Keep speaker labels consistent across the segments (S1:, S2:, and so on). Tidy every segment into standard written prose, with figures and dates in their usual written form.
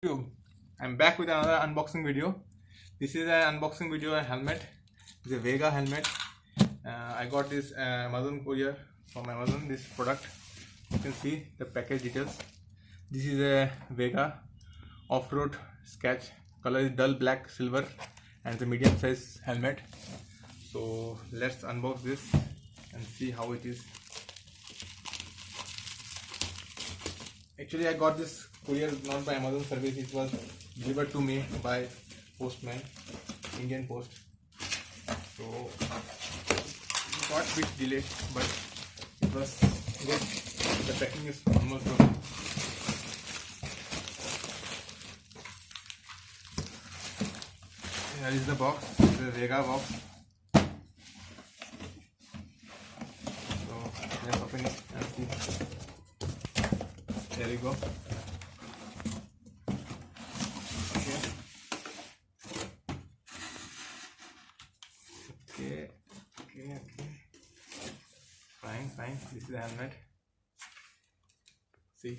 S1: YouTube. I'm back with another unboxing video. This is an unboxing video of a helmet. It's a Vega helmet. I got this Amazon courier from Amazon. This product, you can see the package details. This is a Vega off-road sketch. Color is dull black silver, and it's a medium size helmet. So let's unbox this and see how it is. Actually, I got this courier not by Amazon service. It was delivered to me by postman, Indian Post. So it got a bit delayed, but it was good. The packing is almost done. Here is the box, the Vega box. So let's open it and see. There you go. Okay. Fine. This is the helmet. See.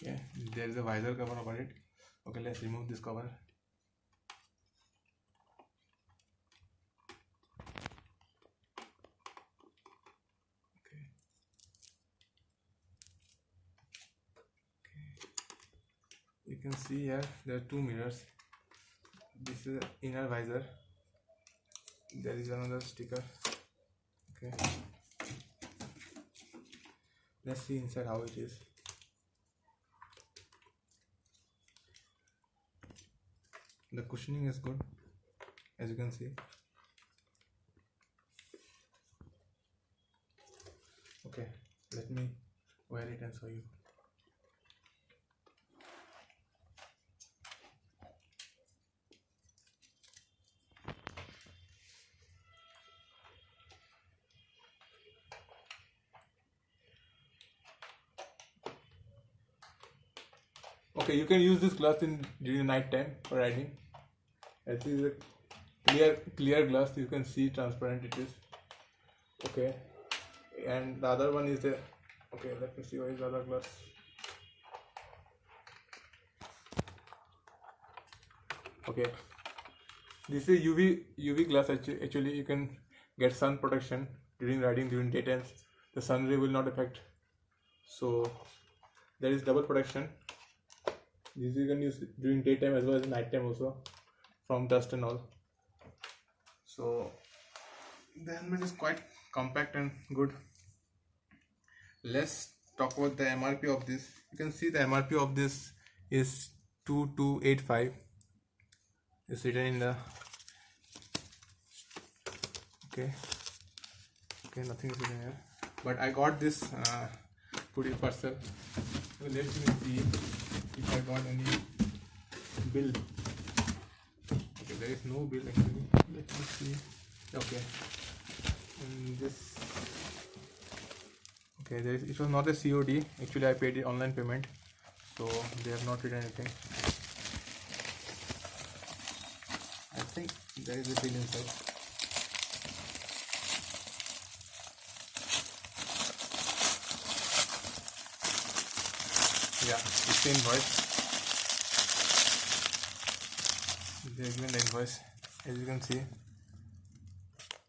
S1: Okay. There is a visor cover over it. Okay, let's remove this cover. You can see here there are two mirrors. This is the inner visor. There is another sticker. Okay, let's see inside how it is. The cushioning is good, as you can see. Okay, let me wear it and show you. Okay, you can use this glass during the night time for riding. This is a clear glass. You can see transparent it is. Okay, and the other one is the. Okay, let me see what is the other glass. Okay, this is UV glass. Actually, you can get sun protection during riding during daytime. The sun ray will not affect. So there is double protection. This you can use during daytime as well as night time also, from dust and all. So the helmet is quite compact and good. Let's talk about the MRP of this. You can see the MRP of this is 2285. It's written in the okay, nothing is written here, but I got this courier parcel. So let me see if I got any bill. Okay, there is no bill actually. Let me see. Okay, and this. Okay, it was not a COD. Actually, I paid it online payment, so they have not written anything. I think there is a bill inside. Yeah, it's the invoice. They have given the invoice. As you can see,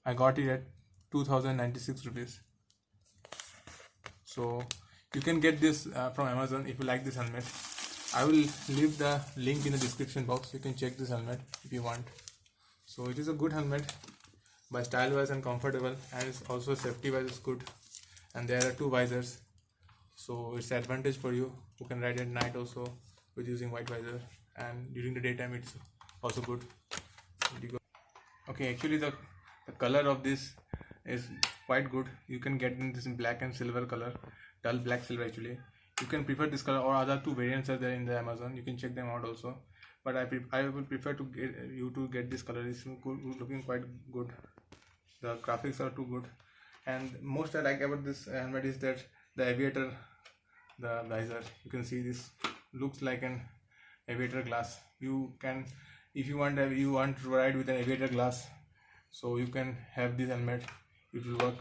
S1: I got it at 2096 rupees. So you can get this from Amazon if you like this helmet. I will leave the link in the description box. You can check this helmet if you want. So it is a good helmet by style wise and comfortable, and it's also safety wise is good. And there are two visors, so it's an advantage for you who can ride at night also with using white visor, and during the daytime it's also good. Okay, actually the color of this is quite good. You can get this in black and silver color, dull black silver actually. You can prefer this color, or other two variants are there in the Amazon. You can check them out also, but I would prefer to get this color. It's looking quite good. The graphics are too good, and most I like about this helmet is that the aviator, the visor, you can see this looks like an aviator glass. You can if you want to ride with an aviator glass, so you can have this helmet. It will work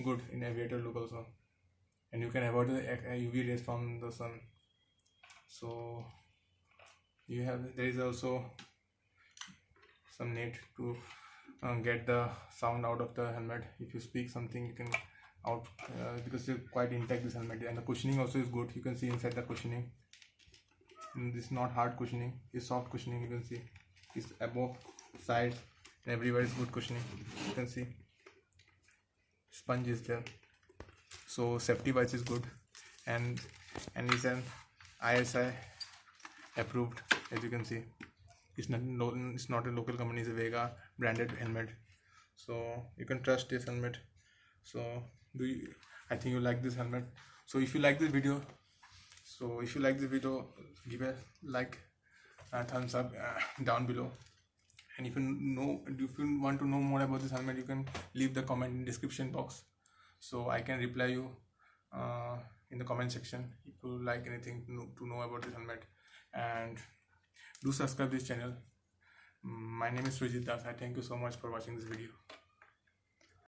S1: good in aviator look also, and you can avoid the UV rays from the sun. So there is also some net to get the sound out of the helmet. If you speak something, you can out because it's quite intact, this helmet. And the cushioning also is good. You can see inside the cushioning, this is not hard cushioning, it's soft cushioning. You can see it's above, sides, and everywhere is good cushioning. You can see sponge is there, so safety wise is good, and it's an ISI approved. As you can see, it's not a local company, it's a Vega branded helmet, so you can trust this helmet. So I think you like this helmet. So if you like this video, give a like, thumbs up down below. And if you want to know more about this helmet, you can leave the comment in description box, so I can reply you in the comment section if you like anything to know about this helmet. And do subscribe this channel. My name is Srijit Das. I thank you so much for watching this video.